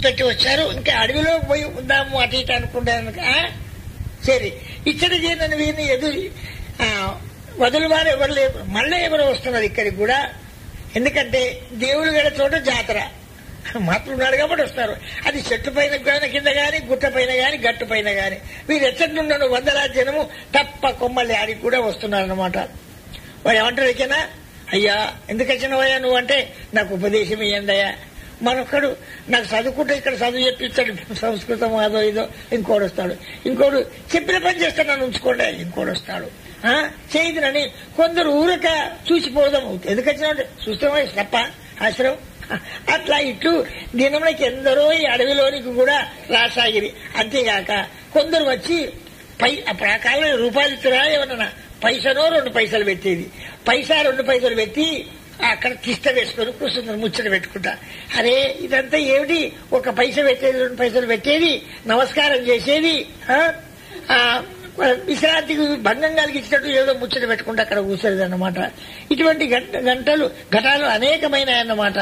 ఇచ్చిపెట్టి వచ్చారు. ఇంకా అడవిలో పోయి ఉందాము అటు ఇటు అనుకుంటాను. సరే ఇచ్చట చేయనని వీరిని ఎదురు వదులు వారు ఎవరు లేరు. మళ్ళీ ఎవరు వస్తున్నారు ఇక్కడికి కూడా. ఎందుకంటే దేవుడు గడ చోట జాతర, మాత్రం ఉన్నాడు కాబట్టి వస్తారు. అది చెట్టు పైన కానీ కింద గాని గుట్ట పైన గాని గట్టు పైన గాని వీరు ఎచ్చట్లున్నాడు వందలాది జనము తప్ప కొమ్మల్లి ఆడికి కూడా వస్తున్నారన్నమాట. వాడు ఏమంటారు ఎక్కినా, అయ్యా ఎందుకు వచ్చినవయ్యా నువ్వు అంటే, నాకు ఉపదేశం ఇయ్యందయ్యా. మరొకడు నాకు చదువుకుంటే ఇక్కడ చదువు చెప్పిస్తాడు, సంస్కృతం అదో ఇదో. ఇంకోడు వస్తాడు, ఇంకోడు చెప్పిన పని చేస్తాడు, నన్ను ఉంచుకోండి. ఇంకోడు వస్తాడు చేయదునని. కొందరు ఊరక చూసిపోదాం. ఎందుకు వచ్చినావు చూస్తామా తప్ప ఆశ్రమం. అట్లా ఇట్లు దినములకి ఎందరో ఈ అడవిలోనికి కూడా రాసాగిరి. అంతేగాక కొందరు వచ్చి అప్పుడు ఆ కాలంలో రూపాయలు ఇస్తారా ఏమన్నా, పైసనో 2 పైసలు పెట్టేది. పైసా 2 పైసలు పెట్టి అక్కడ తిష్ట వేసుకొని కూర్చున్నారు ముచ్చట పెట్టుకుంటా. అరే ఇదంతా ఏమిటి, 1 పైస పెట్టేది 2 పైసలు పెట్టేది, నమస్కారం చేసేది, విశ్రాంతికి భంగం కలిగించినట్టు ఏదో ముచ్చట పెట్టుకుంటే అక్కడ కూర్చోలేదు అన్నమాట. ఇటువంటి ఘటాలు అనేకమైనాయన్నమాట.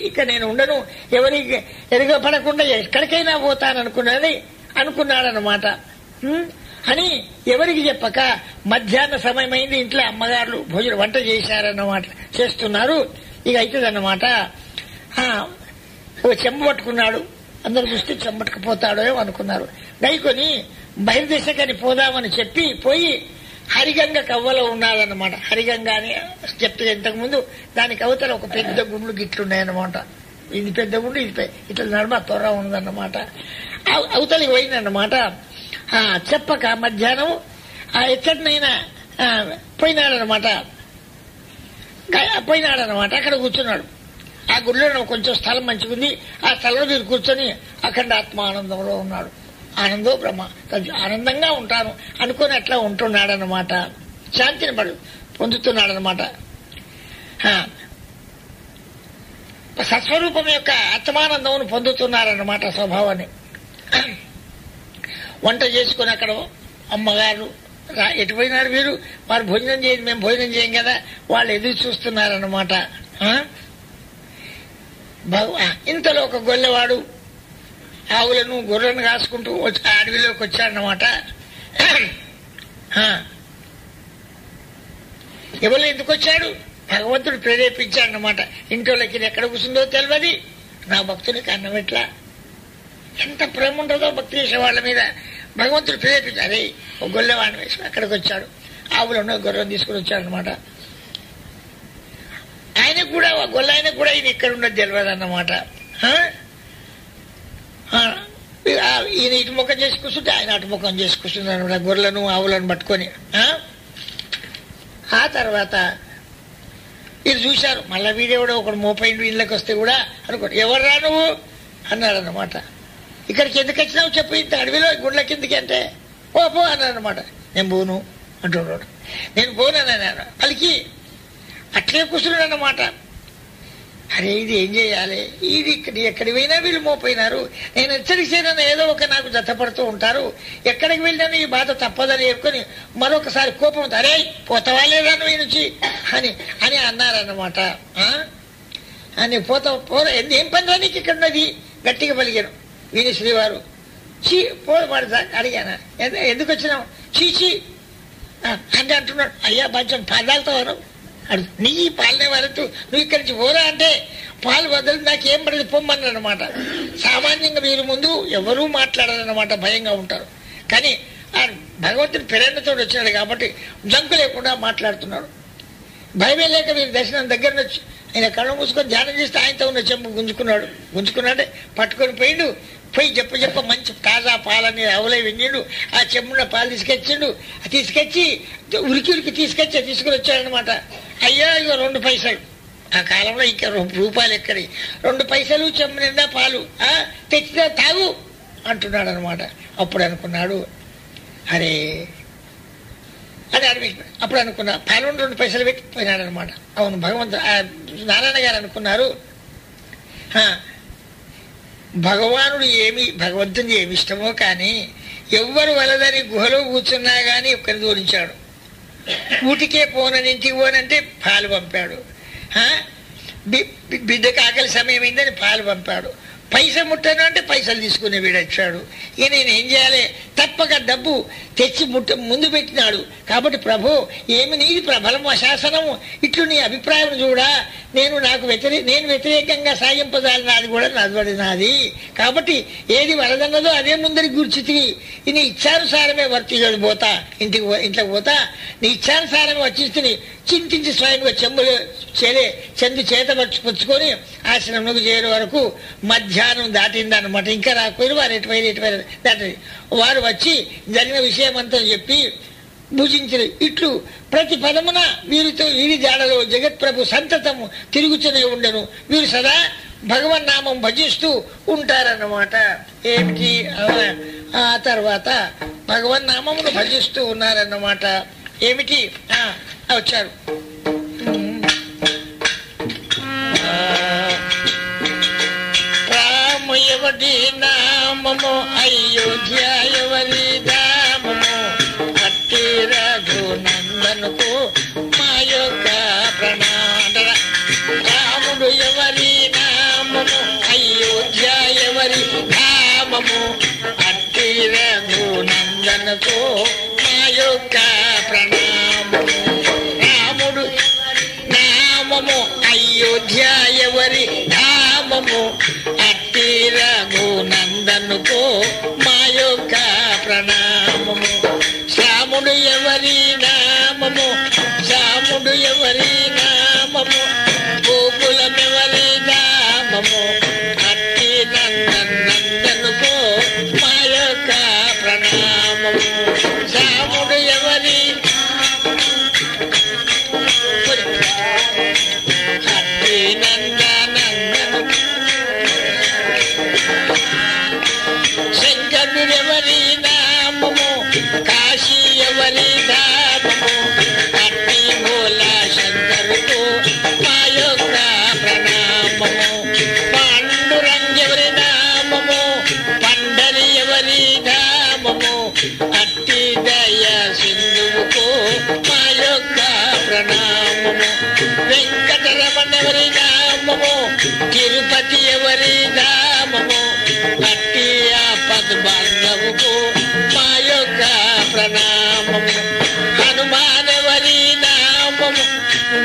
ఇక నేను ఉండను, ఎవరికి ఎరగపడకుండా ఎక్కడికైనా అనుకున్నాడనమాట. అని ఎవరికి చెప్పక మధ్యాహ్న సమయమైంది. ఇంట్లో అమ్మగారులు వంట చేశారన్నమాట, చేస్తున్నారు. ఇక అవుతుందన్నమాట. ఓ చెంబ పట్టుకున్నాడు. అందరు చూస్తే చెంబట్టుకుపోతాడో అనుకున్నారు. గైకొని బహిర్దేశకని పోదామని చెప్పి పోయి హరిగంగ కవ్వలో ఉన్నాడన్నమాట. హరిగంగ అని చెప్తే ఇంతకు ముందు దానికి అవతల ఒక పెద్ద గుండ్లు గిట్లున్నాయన్నమాట. ఇది పెద్ద గుండు, ఇది ఇట్లా నడుమ త్వర ఉందన్నమాట. అవతలికి పోయిందన్నమాట. చెప్పక మధ్యాహ్నం ఎచ్చటినైనా పోయినాడనమాట. అక్కడ కూర్చున్నాడు. ఆ గుడిలో కొంచెం స్థలం మంచిగుంది. ఆ స్థలంలో మీరు కూర్చొని అఖండ ఆత్మానందంలో ఉన్నాడు. ఆనందో బ్రహ్మ, ఆనందంగా ఉంటాను అనుకుని అట్లా ఉంటున్నాడనమాట. శాంతిని పొందుతున్నాడనమాట. సస్వరూపం యొక్క ఆత్మానందమును పొందుతున్నారన్నమాట స్వభావాన్ని. వంట చేసుకుని అక్కడ అమ్మగారు ఎటుపోయినారు వీరు, వారు భోజనం చేయదు, మేము భోజనం చేయం కదా, వాళ్ళు ఎదురు చూస్తున్నారన్నమాట. ఇంతలో ఒక గొల్లవాడు ఆవులను గొర్రెలను కాసుకుంటూ అడవిలోకి వచ్చాడనమాట. ఎవరు ఎందుకు వచ్చాడు, భగవంతుడు ప్రేరేపించాడనమాట. ఇంట్లోకి ఎక్కడ కూర్చుందో తెలియదు. నా భక్తునికి అన్నం ఎట్లా, ఎంత ప్రేమ ఉంటుందో భక్తి చేసే వాళ్ళ మీద. భగవంతుడు ప్రేరేపించాడు. అరే ఒక గొల్లవాడిని వేసి అక్కడికి వచ్చాడు. ఆవులను గొర్రెను తీసుకుని వచ్చాడనమాట. ఆయనకు కూడా గొల్ల ఆయనకు కూడా ఈయన ఇక్కడ ఉన్నది తెలియదు అన్నమాట. ఈయన ఇటు ముఖం చేసి కూర్చుంటే ఆయన అటు ముఖం చేసి కూర్చున్నాడు అనమాట, గొర్రెలను ఆవులను పట్టుకొని. ఆ తర్వాత ఇది చూశారు. మళ్ళా వీడేవాడు ఒకడు మోపైండు ఇళ్ళకి వస్తే కూడా అనుకోండి, ఎవర్రా నువ్వు అన్నాడనమాట. ఇక్కడికి ఎందుకు వచ్చినావు చెప్పు, ఇంత అడవిలో గుండ్ల కిందకి అంటే పో అన్నాడనమాట. నేను పోను అంటున్నాడు. నేను పోనన్నాను పలికి అట్లే కూర్చున్నాడు అన్నమాట. అరే ఇది ఏం చేయాలి, ఇది ఎక్కడికి పోయినా వీళ్ళు మోపోయినారు, నేను హెచ్చరిక చేయనని ఏదో ఒక నాకు జతపడుతూ ఉంటారు, ఎక్కడికి వెళ్ళినా ఈ బాధ తప్పదని చెప్పుకొని మరొకసారి కోపం, అరే పోతావా లేదా నువ్వు నుంచి అని అన్నారన్నమాట. అని ఏం పని రా నీకు ఇక్కడ ఉన్నది గట్టిగా పలిగాను. విని శ్రీవారు పోడు అడిగాను, ఎందుకు వచ్చినావు, చీచి అంటే అంటున్నాడు. అయ్యా కొంచెం పాదాలతో నీ పాలనే వరకు నువ్వు ఇక్కడి నుంచి పోరా అంటే పాలు వదలు నాకేం పడదు పొమ్మన్నాడు అనమాట. సామాన్యంగా మీరు ముందు ఎవరూ మాట్లాడారన్నమాట, భయంగా ఉంటారు. కానీ ఆ భగవంతుడు ప్రేరణతో వచ్చినాడు కాబట్టి జంకు లేకుండా మాట్లాడుతున్నాడు. భయమే లేక మీరు దర్శనం దగ్గర నుంచి ఆయన కళ్ళు మూసుకొని ధ్యానం చేస్తే ఆయనతో ఉన్న చెంపు గుంజుకున్నాడే పట్టుకొని పోయి చెప్ప మంచి తాజా పాలని అవలై వెండిండు. ఆ చెంబున్న పాలు తీసుకొచ్చి ఉరికి తీసుకుని వచ్చాడనమాట. అయ్యా ఇగో 2 పైసలు. ఆ కాలంలో ఇంకా రూపాయలు ఎక్కడి, 2 పైసలు చెంబు నిండా పాలు తెచ్చినా తాగు అంటున్నాడు అనమాట. అప్పుడు అనుకున్నాడు, అరే అని అప్పుడు అనుకున్నా పాలు 2 పైసలు పెట్టి పోయినాడు అనమాట. అవును నారాయణ గారు అనుకున్నారు, భగవంతుని ఏమి ఇష్టమో కానీ ఎవ్వరు వలదని గుహలో కూర్చున్నా గాని ఒక్కరి దూరించాడు. ఊటికే పోనని ఇంటికి పోనంటే పాలు పంపాడు. బిడ్డకు ఆకలి సమయం అయిందని పాలు పంపాడు. పైసా ముట్టను అంటే పైసలు తీసుకుని వీడొచ్చాడు. ఇక నేను ఏం చేయాలి? తప్పక డబ్బు తెచ్చి ముందు పెట్టినాడు. కాబట్టి ప్రభు ఏమి నీది ప్రబలము శాసనము, ఇట్లు నీ అభిప్రాయం చూడా, నేను వ్యతిరేకంగా సాగింపదాలి, నాది కూడా నాది. కాబట్టి ఏది వరదన్నదో అదే ముందరికి కూర్చుతివి. నీ ఇచ్చానుసారమే వర్తిగడు పోతా, ఇంట్లోకి పోతా, నీ ఇచ్చానుసారమే వచ్చిస్తుంది. చింతించి స్వయంగా చెందు చేత పుచ్చుకొని ఆశ్రమంలోకి చేరే వరకు మధ్యాహ్నం దాటిందనమాట. ఇంకా రాకపోయిన వారు ఎటువైరు దాటి వారు వచ్చి జరిగిన విషయం అంతా చెప్పి భుజించరు. ఇట్లు ప్రతి పదమున వీరి జాడలో జగత్ప్రభు సంతతము తిరుగుతూనే ఉండను. వీరు సదా భగవన్నామం భజిస్తూ ఉంటారన్నమాట. ఏమిటి? ఆ తర్వాత భగవన్నామమును భజిస్తూ ఉన్నారన్నమాట. ఏమిటి? వచ్చారు. రామ ఎవరి నామము, అయోధ్య ఎవరి ధామము, అట్టి రఘునందనుకు మా యొక్క ప్రణామ. రాముడు ఎవరి నామము, అయోధ్య ఎవరి ధామము, అట్టి రఘునందనుకు మా యొక్క ప్రణామము. రాముడు నామము, అయోధ్య ఎవరి ధామము, అట్టి రఘునందనుకు మా యొక్క ప్రణామము. శ్యాముడు ఎవరి నామము, శ్యాముడు ఎవరి నామము, గోకులమెవరి ధామము, అట్టి నందనుకు మా యొక్క ప్రణామము. శ్యాముడు ఎవరి అట్టి నందనందను, శంకరుడెవరి నామము, కాశీ ఎవరి ధామము, అట్టి భోలా శంకరుకు మా యొక్క ప్రణామము. పాండురంగెవరి నామము, పండరి ఎవరి ధామము, అట్టి దయ సింధువుకు మా యొక్క ప్రణామము. వెంకటరమణ ఎవరి నామము, తిరుపతి ఎవరి ధామము, అట్టి ఆపద్బాంధవుకు మా యొక్క ప్రణామము. హనుమానెవరి నామము,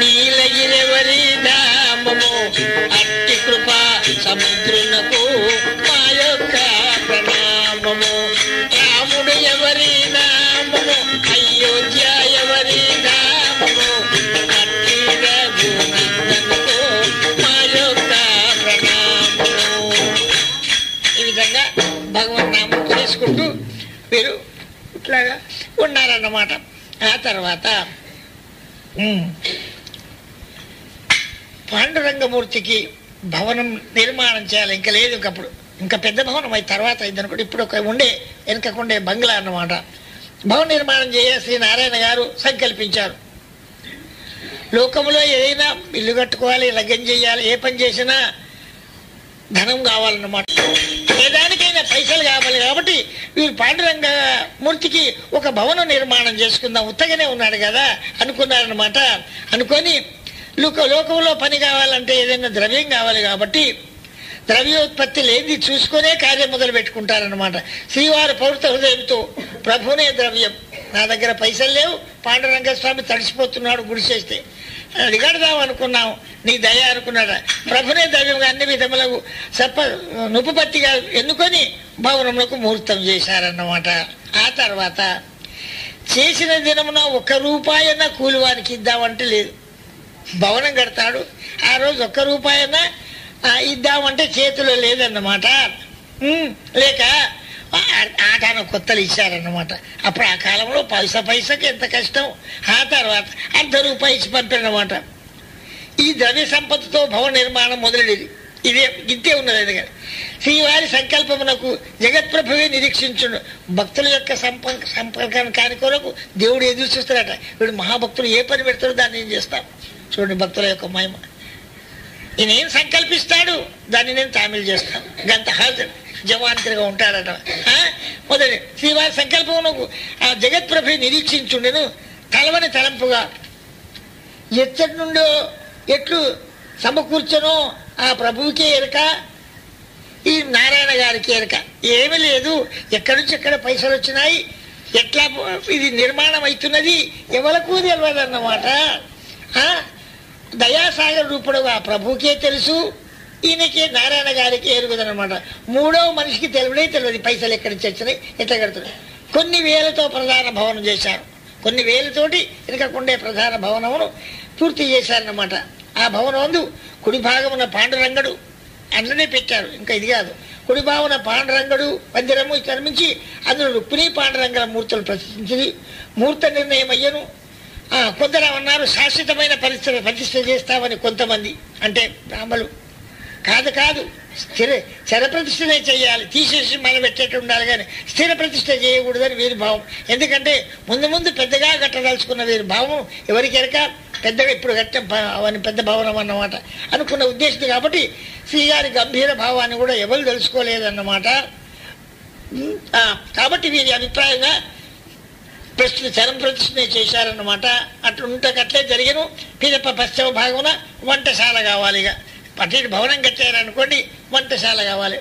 నీలగిరెవరి ధామము, అట్టి కృపా సముద్రునకు మా యొక్క ప్రణామము. రాముడు ఎవరి నామము, అయోధ్య ఎవరి ధామము, అట్టి రఘునందనుకు మా యొక్క ప్రణామము. ఈ విధంగా భగవన్నామం చేసుకుంటూ వీరు ఇట్లాగా ఉన్నారన్నమాట. ఆ తర్వాత పాండురంగమూర్తికి భవనం నిర్మాణం చేయాలి. ఇంకా లేదు, ఇంకప్పుడు ఇంకా పెద్ద భవనం అయి తర్వాత అయిందనుకోండి. ఇప్పుడు ఒక వెనకకుండే బంగ్లా అన్నమాట. భవన నిర్మాణం చేసి నారాయణ గారు సంకల్పించారు. లోకంలో ఏదైనా ఇల్లు కట్టుకోవాలి, లగ్గం చేయాలి, ఏ పని చేసినా ధనం కావాలన్నమాట. ఏ దానికైనా పైసలు కావాలి. కాబట్టి వీరు పాండురంగ మూర్తికి ఒక భవనం నిర్మాణం చేసుకుందాం, ఉత్తగానే ఉన్నాడు కదా అనుకున్నారనమాట. అనుకొని లోకంలో పని కావాలంటే ఏదైనా ద్రవ్యం కావాలి. కాబట్టి ద్రవ్యోత్పత్తి లేనిది చూసుకునే కార్యం మొదలు పెట్టుకుంటారనమాట. శ్రీవారు పౌరుత హృదయంతో ప్రభునే ద్రవ్యం, నా దగ్గర పైసలు లేవు, పాండురంగస్వామి తడిసిపోతున్నాడు గుడి చేస్తే అడిగడదాం అనుకున్నాం, నీ దయ అనుకున్నాడా. ప్రభునే ద్రవ్యంగా అన్ని విధములకు నుపపత్తిగా ఎన్నుకొని భవనములకు ముహూర్తం చేశారన్నమాట. ఆ తర్వాత చేసిన దినమున 1 రూపాయన్నా కూలివానికి ఇద్దామంటే లేదు. భవనం కడతాడు, ఆ రోజు 1 రూపాయన్నా ఇద్దామంటే చేతిలో లేదన్నమాట. లేక ఆటాన కొత్తలు ఇచ్చారన్నమాట. అప్పుడు ఆ కాలంలో పైసకి ఎంత కష్టం. ఆ తర్వాత ₹1 ఇచ్చి పంపారన్నమాట. ఈ ద్రవ్య సంపదతో భవన నిర్మాణం మొదలెడేది. ఇంతే ఉన్నది. ఎందుకంటే శ్రీవారి సంకల్పమునకు జగత్ప్రభువే నిరీక్షించుండు. భక్తుల యొక్క సంపర్కం కాని కొరకు దేవుడు ఎదురు చూస్తాడట. వీడు మహాభక్తులు ఏ పని పెడతాడో దాన్ని ఏం చేస్తాం. చూడండి భక్తుల యొక్క మహిమ. ఈయనేం సంకల్పిస్తాడు దాన్ని నేను తామిల్ చేస్తాను. గంత హాజరు జవాంతిగా ఉంటాడట. మొదటి శ్రీవారి సంకల్పమునకు ఆ జగత్ప్రభు నిరీక్షించుండెను. తలవని తలంపుగా ఎచ్చటి నుండో ఎట్లు సమకూర్చనో ఆ ప్రభువుకే ఎరక, ఈ నారాయణ గారికి ఎరక. ఏమీ లేదు, ఎక్కడి నుంచి ఎక్కడ పైసలు వచ్చినాయి, ఎట్లా ఇది నిర్మాణం అవుతున్నది ఎవరికూ తెలియదన్నమాట. దయాసాగర్ రూపుడు ఆ ప్రభువుకే తెలుసు, ఈయనకి నారాయణ గారికి ఎరుగుదనమాట. మూడవ మనిషికి తెలియదు పైసలు ఎక్కడి నుంచి వచ్చినాయి, ఎట్లా కడుతున్నాయి. కొన్ని వేలతో ప్రధాన భవనం చేశారు, కొన్ని వేలతోటి వెనుకకుండే ప్రధాన భవనమును పూర్తి చేశారన్నమాట. ఆ భవనం కుడి భాగమున పాండురంగడు అందులోనే పెట్టారు. ఇంకా ఇది కాదు, కుడి భావన పాండురంగడు మందిరము నిర్మించి అందులో రుక్మిణీ పాండురంగల మూర్తులు ప్రతిష్ఠించింది. మూర్త నిర్ణయం అయ్యను. కొందరు అన్నారు శాశ్వతమైన ప్రతిష్ఠ చేస్తామని కొంతమంది, అంటే బ్రాహ్మలు. కాదు, స్థిర ప్రతిష్టనే చేయాలి, తీసేసి మనం పెట్టేట్టు ఉండాలి, కానీ స్థిర ప్రతిష్ట చేయకూడదని వీరి భావం. ఎందుకంటే ముందు పెద్దగా కట్టదలుచుకున్న వీరి భావం ఎవరికి ఎరక, పెద్దగా ఇప్పుడు కట్టే అవన్నీ పెద్ద భవనం అన్నమాట అనుకున్న ఉద్దేశం. కాబట్టి శ్రీగారి గంభీర భావాన్ని కూడా ఎవరు తెలుసుకోలేదన్నమాట. కాబట్టి వీరి అభిప్రాయంగా చరం ప్రతిష్టనే చేశారన్నమాట. అట్లే జరిగను. పిదప పశ్చిమ భాగమున వంటశాల కావాలి. ఇక పట్టి భవనం కట్టారనుకోండి, వంటశాల కావాలి.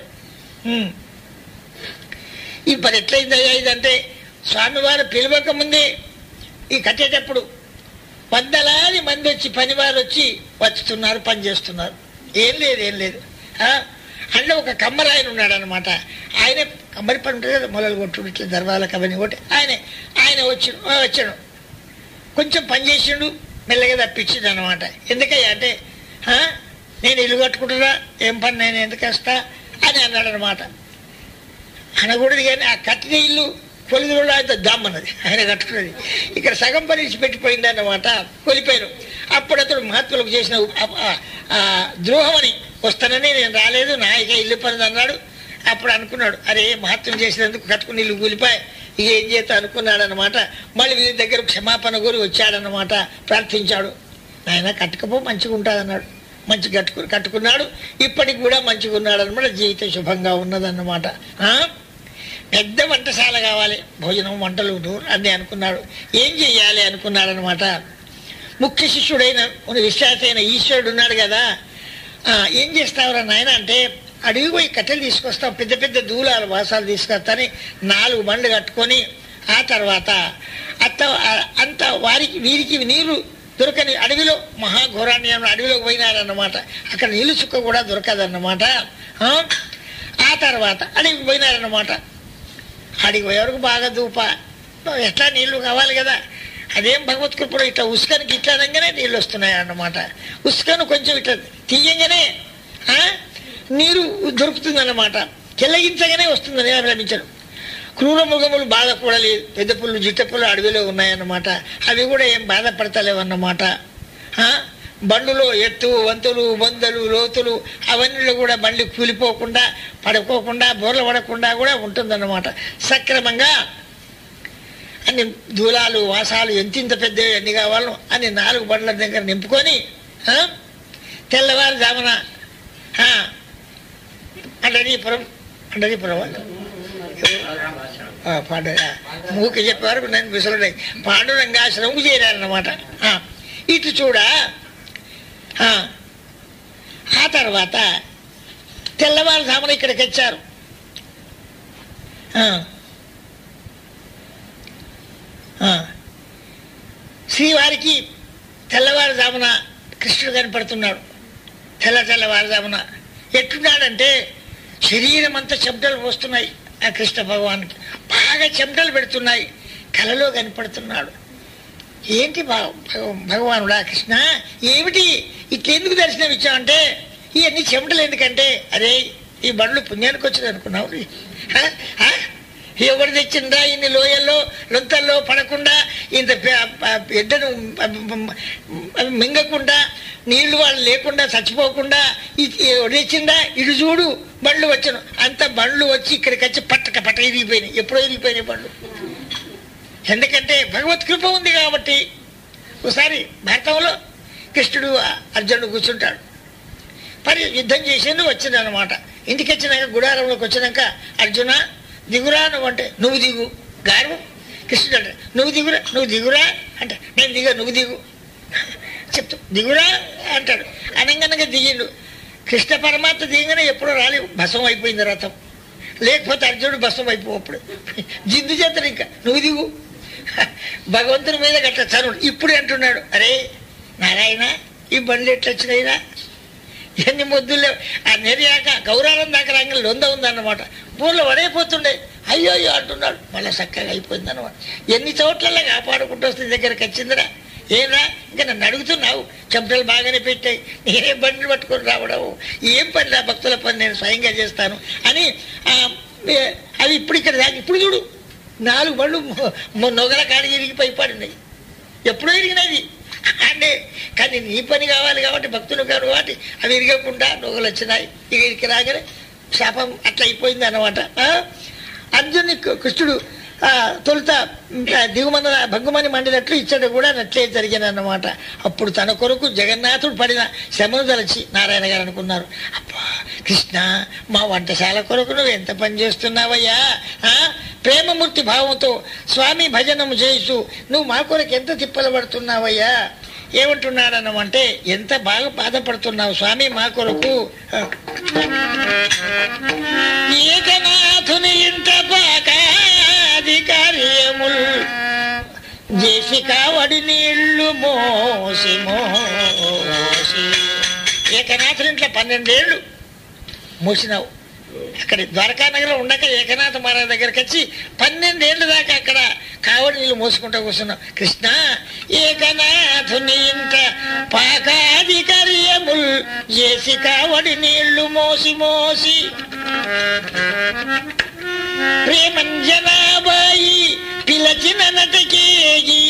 ఇప్పుడు ఎట్లయిందయ్యా ఇదంటే, స్వామివారు పిలవక ముందే ఈ కట్టేటప్పుడు వందలాది మంది వచ్చి పనివారు వచ్చుతున్నారు, పని చేస్తున్నారు. ఏం లేదు. అందులో ఒక కమ్మరాయన ఉన్నాడు అనమాట. ఆయన కమ్మరి పని ఉంటుంది కదా, మొలలు కొట్టు ఇట్లా దర్వాల కబని కొట్టి ఆయన వచ్చాడు. కొంచెం పని చేసిండు, మెల్లగా తప్పించిండు అనమాట. ఎందుకయ్యా అంటే, నేను ఇల్లు కట్టుకుంటున్నా, ఏం పని నేను ఎందుకు వస్తా అని అన్నాడు అనమాట. అనకూడదు, కానీ ఆ కట్టిన ఇల్లు కొలిది కూడా ఆయన దమ్మన్నది, ఆయన కట్టుకున్నది. ఇక్కడ సగం పని పెట్టిపోయింది అన్నమాట, కొలిపోయారు. అప్పుడు అతడు మహాత్ములకు చేసిన ద్రోహమని వస్తానని నేను రాలేదు, నాయక ఇల్లు పని అన్నాడు. అప్పుడు అనుకున్నాడు, అరే మహాత్ములు చేసినందుకు కట్టుకుని ఇల్లు కూలిపోయి ఇక ఏం చేస్తా అనుకున్నాడు అనమాట. మళ్ళీ వీరి దగ్గర క్షమాపణ కోరి వచ్చాడనమాట, ప్రార్థించాడు. ఆయన కట్టుకపో మంచిగా ఉంటుందన్నాడు. మంచి కట్టుకున్నాడు, ఇప్పటికి కూడా మంచిగా ఉన్నాడు అనమాట. జీవితం శుభంగా ఉన్నదన్నమాట. పెద్ద వంటశాల కావాలి, భోజనం వంటలు అన్నీ అనుకున్నాడు. ఏం చెయ్యాలి అనుకున్నాడనమాట. ముఖ్య శిష్యుడైన విశ్వాసైన ఈశ్వరుడు ఉన్నాడు కదా, ఏం చేస్తావురా నాయన అంటే, అడిగి పోయి కట్టెలు తీసుకొస్తాం, పెద్ద పెద్ద దూలాలు వాసాలు తీసుకొస్తాని 4 బండ్లు కట్టుకొని, ఆ తర్వాత అంత వీరికి నీరు దొరకని అడవిలో మహాఘోరాణ్యంలో అడవిలోకి పోయినారన్నమాట. అక్కడ నీళ్ళు చుక్క కూడా దొరకదన్నమాట. ఆ తర్వాత అడవికి పోయినారన్నమాట. అడిగి పోయేవరకు బాగా దూప, ఎట్లా నీళ్లు కావాలి కదా. అదేం భగవత్ కృపడు, ఇట్లా ఉసుకనికి ఇట్లా అనగానే నీళ్ళు వస్తున్నాయి అన్నమాట. ఉసుకను కొంచెం ఇట్లా తీయంగానే నీరు దొరుకుతుందన్నమాట. కెల్లగించగానే వస్తుందని లభించడం. క్రూర మృగములు బాధ కూడా లేదు, పెద్ద పుల్లు జిట్ట పుల్లు అడవిలో ఉన్నాయన్నమాట. అవి కూడా ఏం బాధపడతలేవన్నమాట. బండ్లు ఎత్తు వంతులు బొందలు లోతులు అవన్నీలో కూడా బండ్లు కూలిపోకుండా పడుకోకుండా బోర్లు పడకుండా కూడా ఉంటుందన్నమాట. సక్రమంగా అన్ని దూలాలు వాసాలు ఎంతింత పెద్దవి ఎన్ని కావాలో అన్ని 4 బండ్ల దగ్గర నింపుకొని తెల్లవారుజామున అండరీపురం మూకి చెప్పే వరకు నేను విసులున్నాయి పాండురంగాశ్రమకు చేరారన్నమాట. ఇటు చూడ ఆ తర్వాత తెల్లవారుజామున ఇక్కడికి వచ్చారు. శ్రీవారికి తెల్లవారుజామున కృష్ణుడు కనపడుతున్నాడు. తెల్లవారుజామున ఎట్టున్నాడంటే శరీరం అంతా చెమటలు పోస్తున్నాయి. ఆ కృష్ణ భగవానికి బాగా చెమటలు పెడుతున్నాయి. కలలో కనపడుతున్నాడు. ఏంటి భగవానుడా కృష్ణ, ఏమిటి ఇట్లెందుకు దర్శనం ఇచ్చావంటే, ఇవన్నీ చెమటలు ఎందుకంటే, అరే ఈ బండ్లు పుణ్యానికి వచ్చింది అనుకున్నావు, ఎవరు తెచ్చిందా ఇన్ని లోయల్లో లొంతల్లో పడకుండా, ఇంత ఎడ్డను మింగకుండా, నీళ్లు వాళ్ళు లేకుండా చచ్చిపోకుండా తెచ్చిందా, ఇటు చూడు బండ్లు వచ్చాను. అంత బండ్లు వచ్చి ఇక్కడికి వచ్చి పట్ట ఇరిగిపోయినాయి. ఎప్పుడో ఇరిగిపోయినాయి బండ్లు. ఎందుకంటే భగవత్ కృప ఉంది కాబట్టి. ఒకసారి భారతంలో కృష్ణుడు అర్జునుడు కూర్చుంటాడు. యుద్ధం చేసేందుకు వచ్చిందనమాట. ఇంటికి వచ్చినాక గుడారంలోకి వచ్చినాక, అర్జున దిగురా నువ్వు అంటే, నువ్వు దిగు గారు. కృష్ణుడు అంటే నువ్వు దిగురా అంటే, నేను దిగా నువ్వు దిగు చెప్తా దిగురా అంటాడు. అనగనగా దిగిండు. కృష్ణ పరమాత్మ దిగనే ఎప్పుడో రాలేవు, భస్మం అయిపోయింది రథం. లేకపోతే అర్జునుడు భస్మం అయిపోప్పుడు జిద్దు చేతడు. ఇంకా నువ్వు దిగు భగవంతుని మీద గట్ల చనుడు. ఇప్పుడు అంటున్నాడు, అరే నారాయణ ఈ బండ్లు ఎట్లా వచ్చినాయిరా, ఎన్ని మొద్దులే. ఆ నెరియాక గౌరాలం దాకా రంగం లొంద ఉందన్నమాట. ఊళ్ళో వడైపోతుండే, అయ్యో అయ్యో అంటున్నాడు. మళ్ళీ చక్కగా అయిపోయింది అన్నమాట. ఎన్ని చోట్లలో కాపాడుకుంటూ వస్తే దగ్గరికి వచ్చిందిరా. ఏరా ఇంకా నన్ను అడుగుతున్నావు, చెమటలు బాగానే పెట్టాయి, నేనే బండ్లు పట్టుకొని రావడము, ఏం పని రా, భక్తుల పని నేను స్వయంగా చేస్తాను అని అవి ఇప్పుడు ఇక్కడ దాకా. ఇప్పుడు చూడు 4 బండ్లు నొగల కాడికి ఇరిగి పైపడినాయి. ఎప్పుడో ఇరిగినది అంటే, కానీ నీ పని కావాలి కాబట్టి భక్తులు కాదు కాబట్టి అవి ఇరగకుండా నొగలు వచ్చినాయి. ఇక ఇరికి రాగానే శాపం అట్లా అయిపోయింది అన్నమాట. అర్జున్ని కృష్ణుడు తొలుత దిగుమన భంగుమని మండినట్లు ఇచ్చట కూడా నట్లే జరిగాను అన్నమాట. అప్పుడు తన కొరకు జగన్నాథుడు పడిన శ్రమను తలచి నారాయణ గారు అనుకున్నారు, అబ్బా కృష్ణ మా వంటశాల కొరకు నువ్వు ఎంత పని చేస్తున్నావయ్యా, ప్రేమమూర్తి భావంతో స్వామి భజనము చేసు నువ్వు మా కొరకు ఎంత తిప్పలు పడుతున్నావయ్యా. ఏమంటున్నాడన్నమంటే, ఎంత బాగా బాధపడుతున్నావు స్వామి మా కొరకు. ఏకనాథుని ఇంట పాకాధికార్యముల్ చేసి కావడి నీళ్లు మోసి మోసి. ఏకనాథుని ఇంట్లో 12 ఏళ్ళు మోసినావు. అక్కడ ద్వారకానగర్లో ఉండక ఏకనాథ మహారాజ్ దగ్గరికి వచ్చి 12 ఏళ్ళ దాకా అక్కడ కావడి నీళ్ళు మోసుకుంటూ కూర్చున్నావు. కృష్ణ ఏకనాథుని ఇంట పాకాధికార్యముల్ చేసి కావడి నీళ్లు మోసి మోసి. ప్రేమంజనాబాయి పిలచిన నటకేగి.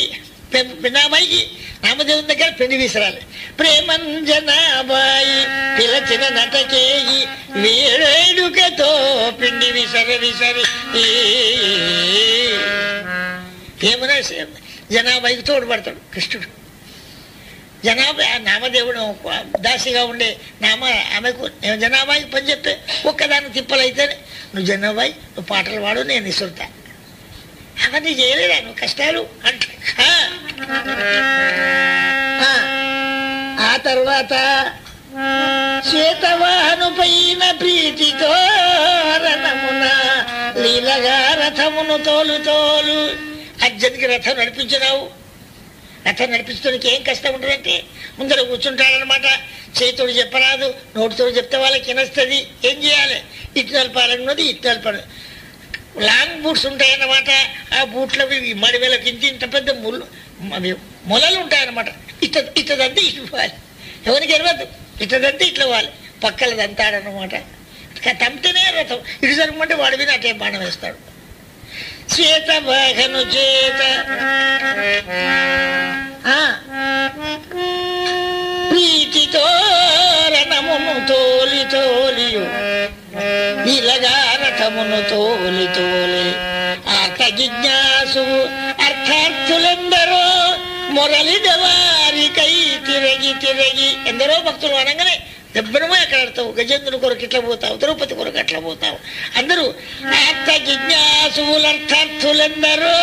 నామాయికి నామదేవుని దగ్గర పెళ్లి విసరాలి. ప్రేమంజనాబాయి పిలచిన నటకేయి వేడుకతో పిండి విసరి విసరి. ఏమన్నా జనాబాయికి తోడుపడతాడు కృష్ణుడు. నామదేవుడు దాసిగా ఉండే ఆమెకు జనాబాయికి పని చెప్తే ఒక్కదాన్ని తిప్పలైతేనే, నువ్వు జనాబాయి నువ్వు పాటలు పాడు నేను ఇసురుతా. అవన్నీ చేయలేదా నువ్వు కష్టాలు అంటే. ఆ తర్వాత శ్వేతవాహను పైన ప్రీతితో రణమున లీలగా రథమును తోలు తోలు. అర్జునికి రథం నడిపించినావు. రథం నడిపించడానికి ఏం కష్టం ఉంటుందంటే, ముందర కూర్చుంటాడనమాట. చేతుడు చెప్పరాదు, నోటితో చెప్తే వాళ్ళకి వినస్తుంది. ఏం చేయాలి, ఇటు నలపాలన్నది ఇటు నలపాలి. లాంగ్ బూట్స్ ఉంటాయన్నమాట. ఆ బూట్లవి మడివేలకు ఇంత పెద్ద మొలలు ఉంటాయన్నమాట. ఇట్టదంతా ఇటు పోవాలి, ఎవరికి ఎరవద్దు. ఇట్టదంతా ఇట్లా పోవాలి, పక్కలదంతాడనమాట. తంపితేనే రథం ఇటు జరగమంటే వాడి మీద అటే బాణం వేస్తాడు. శ్వేతవాహను చేత ప్రీతితో రణమును తోలి తోలియు ఇలాగా రథమును తోలి తోలి. అర్థ జిజ్ఞాసు అర్థార్థులెందరో మొరలిద వారికై తిరగి తిరగి. ఎందరో భక్తులు అనగానే దెబ్బనమో ఎక్కడ ఆడతావు, గజేంద్రుని కొరకు ఇట్లా పోతావు, తిరుపతి కొరకు అట్లా పోతావు. అందరూ అర్థ జిజ్ఞాసులర్థార్థులెందరో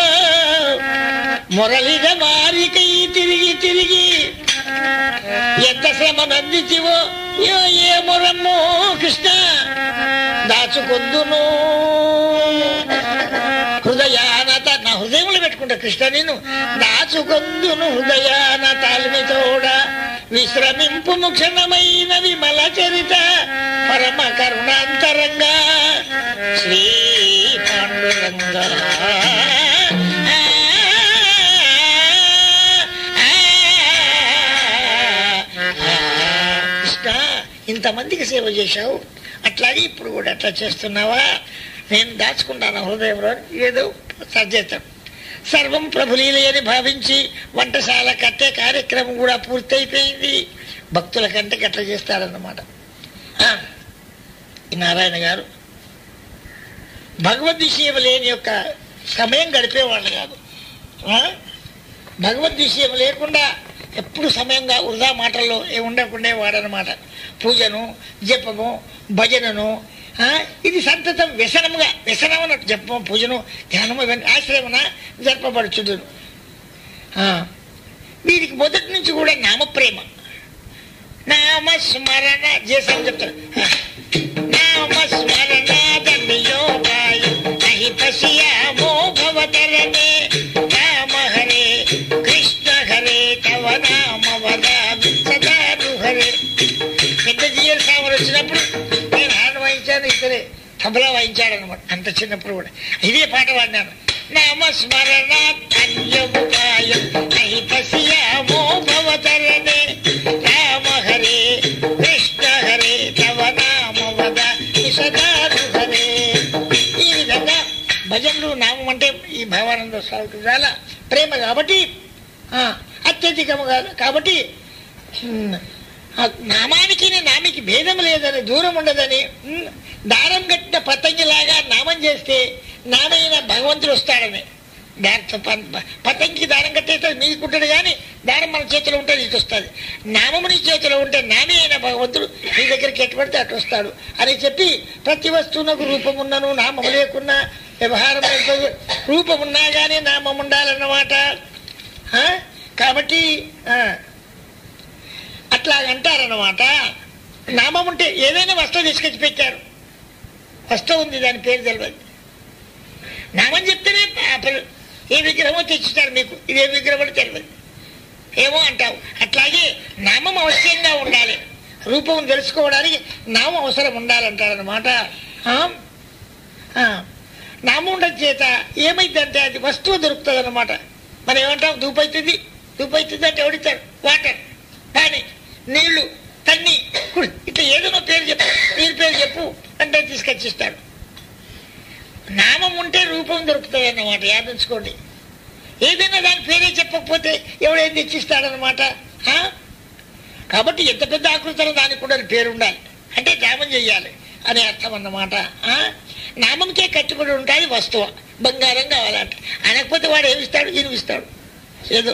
మొరలిద వారికై తిరిగి తిరిగి. ఎంత శ్రమనందించివో ఏ మొరమ్మో కృష్ణ దాచుకొద్దును హృదయానత. నా హృదయంలో పెట్టుకుంటా కృష్ణ నేను. దాచుకొద్దును హృదయాన తాల్మి తోడ విశ్రమింపు ముక్షణమైన విమల చరిత పరమ కరుణాంతరంగా శ్రీ పాండురంగ. కృష్ణ ఇంతమందికి సేవ చేశావు, అట్లాగే ఇప్పుడు కూడా అట్లా చేస్తున్నావా? నేను దాచుకుంటాను హృదయంలో. ఏదో సర్జేస్తాను. సర్వం ప్రభులీలే అని భావించి వంటశాల కట్టే కార్యక్రమం కూడా పూర్తయిపోయింది. భక్తుల కంటే గట్ల చేస్తారన్నమాట. ఈ నారాయణ గారు భగవద్విషయం లేని యొక్క సమయం గడిపేవాళ్ళు కాదు. భగవద్విషయం లేకుండా ఎప్పుడు సమయంగా వృధా మాటల్లో ఉండకుండా వాడనమాట. పూజను, జపము, భజనను ఇది సంతతం వ్యసనముగా, వ్యసనం అన్నట్టు జపము, పూజను, ధ్యానము ఇవన్నీ ఆశ్రమన జరపబడుచుడును. వీరికి మొదటి నుంచి కూడా నామప్రేమ. నామస్మరణ చేసాం చెప్తారు. నామస్మరణ దండయోగాయం నహి పశ్యామో భవతరణే రామ హరే కృష్ణ హరే తవ నామ వదామి సదాను హరే. పెద్ద జీఎల్ స్వామి వచ్చినప్పుడు నేను హార్డ్ వాయించాను, ఇతరే తబలా వాయించాడు అనమాట. అంత చిన్నప్పుడు కూడా ఇదే పాట పాడినాను. నామస్మరణ ధన్యముగాయం నహి పశ్యామో భవతరణే రామ హరే కృష్ణ హరే తవ నామ వదామి సదాను హరే. ఈ విధంగా భజనలు నామం అంటే ఈ భావానంద స్వామికి చాలా ప్రేమ కాబట్టి, అత్యధికము కాబట్టి నామానికి నామికి భేదం లేదని, దూరం ఉండదని, దారం కట్టిన పతంగిలాగా నామం చేస్తే నామైన భగవంతుడు వస్తాడని. పతంగికి దారం కట్టేస్తే మీకుంటాడు, కానీ దారం మన చేతిలో ఉంటుంది, ఇటు వస్తుంది. నామము నీ చేతిలో ఉంటే నామే అయిన భగవంతుడు నీ దగ్గరికి ఎట్టుబడితే అటు వస్తాడు అని చెప్పి, ప్రతి వస్తువునకు రూపం ఉన్నను నామము లేకున్నా, వ్యవహారం రూపం ఉన్నా కానీ నామం ఉండాలన్నమాట. కాబట్టి అట్లాగంటారన్నమాట. నామం ఉంటే ఏదైనా వస్తువు తీసుకొచ్చి పెట్టారు, వస్తువు ఉంది, దాని పేరు తెలియదు. నామం చెప్తేనే ఏ విగ్రహమో తెచ్చిస్తారు మీకు, ఇదే విగ్రహం అని తెలియదు, ఏమో అంటావు. అట్లాగే నామం అవశ్యంగా ఉండాలి, రూపం తెలుసుకోవడానికి నామం అవసరం ఉండాలంటారనమాట. నామం ఉండడం చేత ఏమైందంటే అది వస్తువు దొరుకుతుంది అనమాట. మనం ఏమంటాం, ధూపైతుంది అంటే ఎవడిస్తాడు? వాటర్, పానీ, నీళ్లు, తన్ని, ఇట్లా ఏదైనా పేరు చెప్పు, నీరు పేరు చెప్పు అంటే తీసుకొచ్చిస్తాడు. నామం ఉంటే రూపం దొరుకుతుంది అన్నమాట, యాదించుకోండి. ఏదైనా దాని పేరే చెప్పకపోతే ఎవడేం తెచ్చిస్తాడనమాట. కాబట్టి ఎంత పెద్ద ఆకృతిలో దానికి కూడా పేరు ఉండాలి, అంటే నామం చెయ్యాలి అనే అర్థం అన్నమాట. నామంకే కట్టుబడి ఉంటుంది వస్తువు. బంగారం కావాలంటే అనకపోతే వాడు ఏమిస్తాడు? ఇనిపిస్తాడు ఏదో.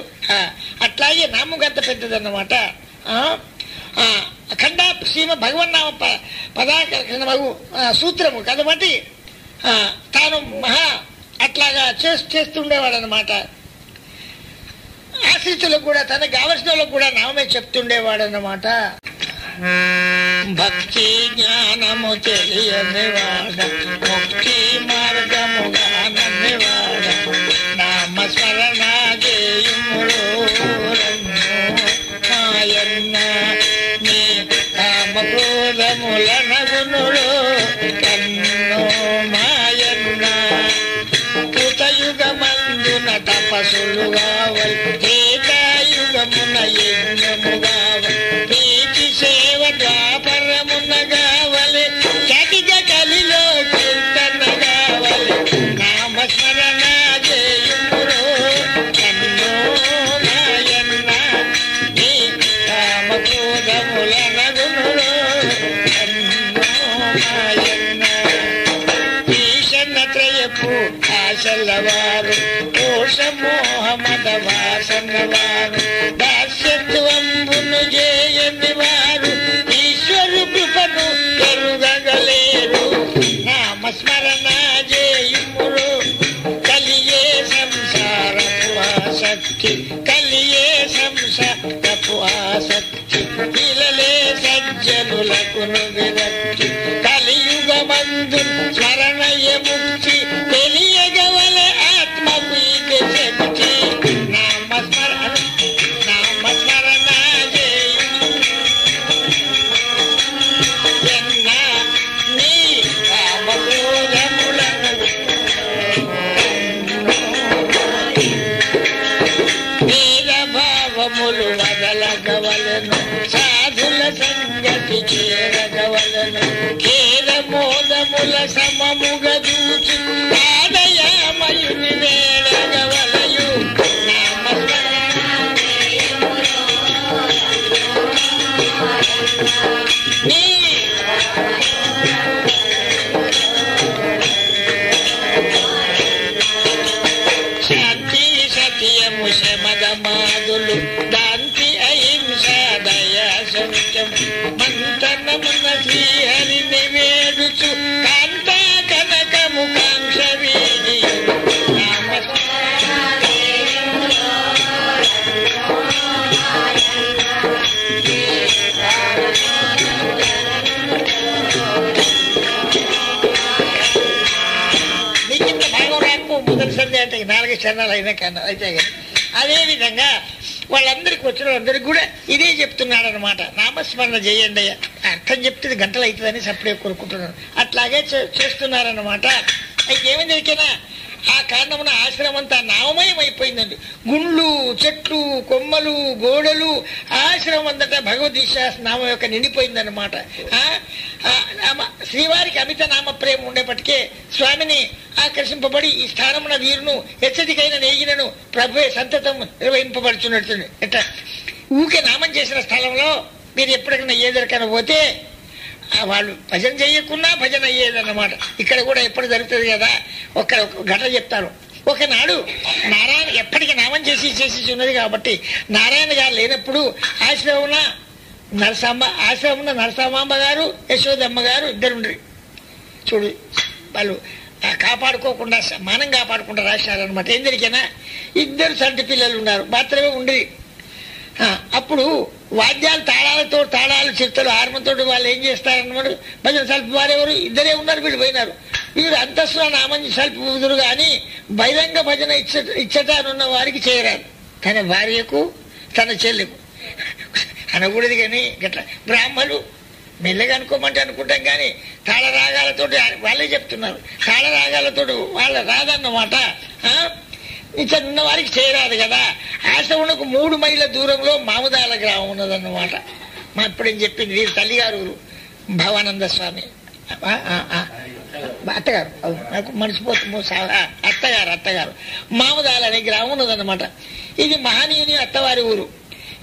అట్లాగే నామం అంత పెద్దదన్నమాట. అఖండ శ్రీమ భగవన్నామ పదాకరణము సూత్రము కాబట్టి తాను మహా అట్లాగా చేస్తుండేవాడు అనమాట. ఆశ్రితులకు కూడా, తనకు కావలసిన వాళ్ళకు కూడా నామే చెప్తుండేవాడు అన్నమాట. భక్తి జ్ఞానము తెలియనివాడ, ముక్తి మార్గముగా నన్నివాడ, నామస్మరణ చేయుములో మాయన్న నీ కామక్రోధముల నగునులో కన్నో మాయన్న. కృతయుగమందున తపస్సులుగా త్రేతాయుగమున యజ్ఞముగావలి, ప్రీతి సేవ ద్వాపరమున గావలి, చటిక కలిలో కీర్తన గావలి, నామస్మరణ చేయుమురో కన్నో మాయన్న నీ కామక్రోధముల నగునురో కన్నో మాయన్న. ఈశన్నత్రయపు ఆశలవారు, కోశమోహమద వాసనవారు, దాస్యత్వంబును చేయని వారు, ఈశ్వరు కృపను ఎరుగగలేరు. నామస్మరణ చేయుమురు కలియే సంసారపు ఆసక్తి, కలియే సంసారపు ఆసక్తి, ఇలలే సజ్జనులకును విరక్తి, కలియుగమందు స్మరణయ ముక్తి, తెలియగవల ఆత్మకు ఇది శక్తి. నామస్మరణ చేయుము నీ కామక్రోధములను. భేదభావములు వదలగవలను, సాధుల సంగతి చేరగవలను, ఖేదమోదముల సమముగా చూచి ఆదయామయుని వేడగవలయు. నీ శాంతి సత్యము శమదమాదులు, దాంతి అహింస దయా శౌచం, మంతనమున శ్రీహరిని వేడుచు కాంతా కనకము కాంక్ష వీడి. చరణాలు అయినా కన్నా అయితే అదే విధంగా వాళ్ళందరికి వచ్చిన వాళ్ళందరికీ కూడా ఇదే చెప్తున్నాడు అనమాట. నామస్మరణ చేయండి అయ్యా, అర్థం చెప్తే గంటలు అవుతుందని సప్పుడే కోరుకుంటున్నాను. అట్లాగే చేస్తున్నారన్నమాట. అయితే ఏమైంది ఎరికేనా, ఆ కారణమున ఆశ్రమం అంతా నామమయం అయిపోయిందండి. గుండ్లు, చెట్లు, కొమ్మలు, గోడలు, ఆశ్రమం అంతటా భగవద్గీత నామం యొక్క నిండిపోయిందన్నమాట. శ్రీవారికి అమిత నామ ప్రేమ ఉండేపటికే స్వామిని ఆకర్షింపబడి ఈ స్థానమున వీరును హెచ్చరికైన నేగినను ప్రభువే సంతతం నిర్వహింపబడుచున్నట్టు. ఎట్లా ఊకే నామం చేసిన స్థలంలో మీరు ఎప్పటికైనా ఏదరికైనా పోతే వాళ్ళు భజన చేయకున్నా భజన అయ్యేదన్నమాట. ఇక్కడ కూడా ఎప్పుడు జరుగుతుంది కదా, ఒక ఘటన చెప్తారు. ఒకనాడు నారాయణ ఎప్పటికీ నామం చేసి ఉన్నది కాబట్టి నారాయణ గారు లేనప్పుడు ఆశ్రమమున నరసాంబ గారు, యశోదమ్మ గారు ఇద్దరుండ్రి. చూడు వాళ్ళు కాపాడుకోకుండా మానం కాపాడకుండా రాశారనమాట. ఏం జరిగినా ఇద్దరు సంటి పిల్లలు ఉన్నారు, మాత్రమే ఉండి. అప్పుడు వాద్యాలు తాళాలు చిరుతలు హార్మోన్తో వాళ్ళు ఏం చేస్తారన్నమాట, భజన సల్పి వారెవరు ఇద్దరే ఉన్నారు, వీళ్ళు పోయినారు. వీరు అంతస్తులో నామం సల్పుదురు కానీ బహిరంగ భజన ఇచ్చటానున్న వారికి చేయరాదు. తన భార్యకు తన చెల్లెకు అనకూడదు. కానీ గట్లా బ్రాహ్మలు మెల్లగా అనుకోమంటే అనుకుంటాం కానీ తాళరాగాలతో వాళ్ళే చెప్తున్నారు, తాళరాగాలతో వాళ్ళ రాదన్నమాట. ఇక్కడ ఉన్న వారికి చేయరాదు కదా. ఆశ్రమునకు 3 మైళ్ళ దూరంలో మాముదాల గ్రామం ఉన్నదన్నమాట. మా ఇప్పుడేం చెప్పింది వీరి తల్లిగారు భవానంద స్వామి అత్తగారు, నాకు మర్చిపోతు అత్తగారు మాముదాల అనే గ్రామం ఉన్నదన్నమాట. ఇది మహనీయుని అత్తవారి ఊరు.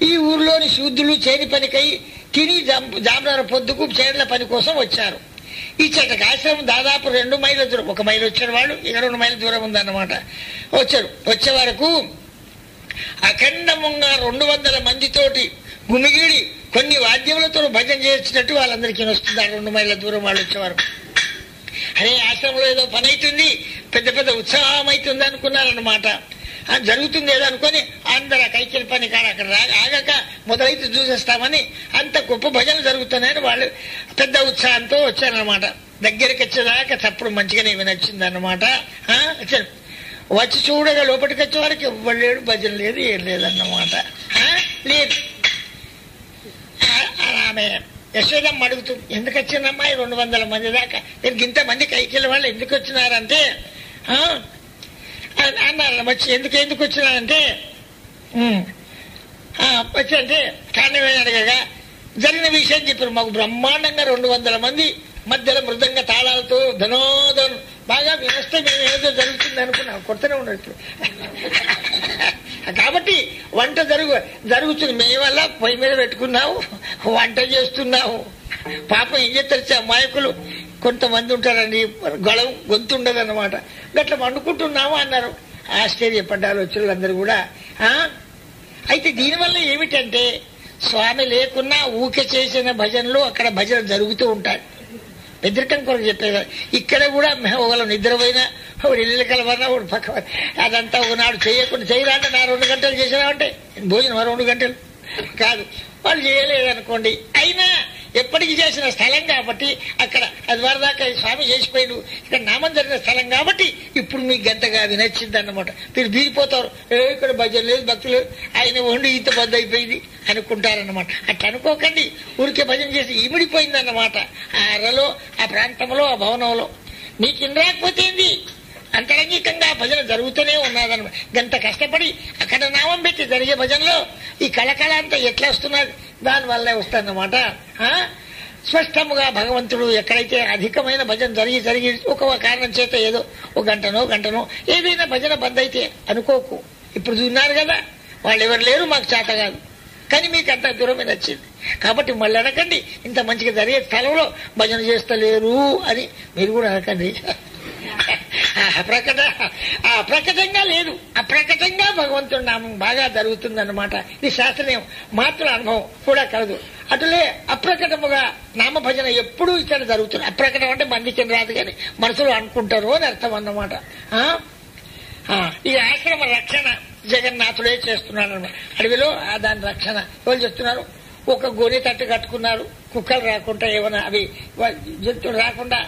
ఈ ఊరిలోని శూద్రులు చేని పనికై తిని జామరాల పొద్దుకు చేనుల పని కోసం వచ్చారు. ఈ చెట్టకి ఆశ్రమం దాదాపు 2 మైళ్ళ దూరం, 1 మైలు వచ్చారు వాళ్ళు, ఇక 2 మైళ్ళ దూరం ఉందన్నమాట. వచ్చే వరకు అఖండముగా 200 మందితోటి గుమిగిడి కొన్ని వాద్యములతో భజన చేసినట్టు వాళ్ళందరికీ వస్తుంది. 2 మైళ్ళ దూరం వాళ్ళు వచ్చేవారు. అదే ఆశ్రమంలో ఏదో పని అవుతుంది, పెద్ద ఉత్సాహం అవుతుంది అనుకున్నారన్నమాట. జరుగుతుంది ఏదో అనుకొని అందరు కైకిల పని కాడ అక్కడ ఆగక మొదలైతే చూసేస్తామని అంత గొప్ప భజన జరుగుతున్నాయని వాళ్ళు పెద్ద ఉత్సాహంతో వచ్చారనమాట. దగ్గరికి వచ్చేదాకా తప్పుడు మంచిగానే వినొచ్చింది అన్నమాట. వచ్చి చూడగా లోపలికి వచ్చే వారికి ఎవ్వరు లేడు, భజన లేదు, ఏం లేదన్నమాట. లేదు ఆమె యశోదమ్మ అడుగుతుంది, ఎందుకు వచ్చిందమ్మా 200 మంది దాకా, నేను ఇంతమంది కైకిల వాళ్ళు ఎందుకు వచ్చినారంటే అన్నారు. వచ్చి ఎందుకు వచ్చినారంటే వచ్చంటే కారణం అడగగా జరిగిన విషయం చెప్పారు. మాకు బ్రహ్మాండంగా 200 మంది మధ్యలో మృదంగ తాళాలతో ధనోధను బాగా వినస్తే మేము ఏదో జరుగుతుంది అనుకున్నాం. కొడుతూనే ఉన్నాడు ఇప్పుడు. కాబట్టి వంట జరుగుతుంది, మేము వల్ల పొయ్యి మీద పెట్టుకున్నాము, వంట చేస్తున్నాము. పాపం ఏం చేస్తారు అమాయకులు కొంతమంది ఉంటారండి, గొంతు ఉండదు అన్నమాట. గట్లా వండుకుంటున్నాము అన్నారు. ఆశ్చర్యపడ్డారు వచ్చిన అందరూ కూడా. అయితే దీనివల్ల ఏమిటంటే స్వామి లేకున్నా ఊకే చేసిన భజనలు అక్కడ భజన జరుగుతూ ఉంటాయి. బెదిరికం కొరకు చెప్పేది. ఇక్కడ కూడా ఒకళ్ళు నిద్రపోయినా, ఒకడు ఇల్లు కలవన్నా, ఒకడు పక్క అదంతా ఒకనాడు చేయరా అంటే నా 2 గంటలు చేసినామంటే భోజనం 2 గంటలు కాదు, వాళ్ళు చేయలేదనుకోండి. అయినా ఎప్పటికీ చేసిన స్థలం కాబట్టి అక్కడ అది వరదాకా స్వామి చేసిపోయాడు, ఇక్కడ నామం జరిగిన స్థలం కాబట్టి ఇప్పుడు మీకు గంటగా అది నచ్చింది అన్నమాట. మీరు బీగిపోతారు, ఇక్కడ భజన లేదు, భక్తులు ఆయన వండి ఇంత బద్ద అయిపోయింది అనుకుంటారన్నమాట. అట్లా అనుకోకండి, ఊరికే భజన చేసి ఇమిడిపోయిందన్నమాట. ఆ అరలో, ఆ ప్రాంతంలో, ఆ భవనంలో నీకు ఇన్రాకపోతే ఏంది, అంతరంగికంగా భజన జరుగుతూనే ఉన్నదన్నమాట. గంట కష్టపడి అక్కడ నామం పెట్టి జరిగే భజనలో ఈ కళకళ అంతా ఎట్లా వస్తున్నది, దానివల్లే వస్తుందన్నమాట. స్పష్టముగా భగవంతుడు ఎక్కడైతే అధికమైన భజన జరిగి ఒక కారణం చేత ఏదో 1 గంటనో ఏదైనా భజన బంద్ అయితే అనుకోకు. ఇప్పుడు చూన్నారు కదా, వాళ్ళు ఎవరు లేరు, మాకు చేత కాదు, కానీ మీకు అంత దూరమే నచ్చింది కాబట్టి మళ్ళీ అనకండి ఇంత మంచిగా జరిగే స్థలంలో భజన చేస్తలేరు అని మీరు కూడా అనకండి. అప్రకటంగా లేదు, అప్రకటంగా భగవంతుడి నామం బాగా జరుగుతుందన్నమాట. ఇది శాస్త్రీయం, మాత్రం అనుభవం కూడా కలదు. అటులే అప్రకటముగా నామ భజన ఎప్పుడూ ఇక్కడ జరుగుతుంది. అప్రకటం అంటే మందికి రాదు కానీ మనసులో అనుకుంటారు అని అర్థం అన్నమాట. ఈ ఆశ్రమ రక్షణ జగన్నాథుడే చేస్తున్నాడు అన్నమాట. అడవిలో దాని రక్షణ ఎవరు చేస్తున్నారు, ఒక గోనె తట్టు కట్టుకున్నారు, కుక్కలు రాకుండా ఏమైనా అవి జంతువులు రాకుండా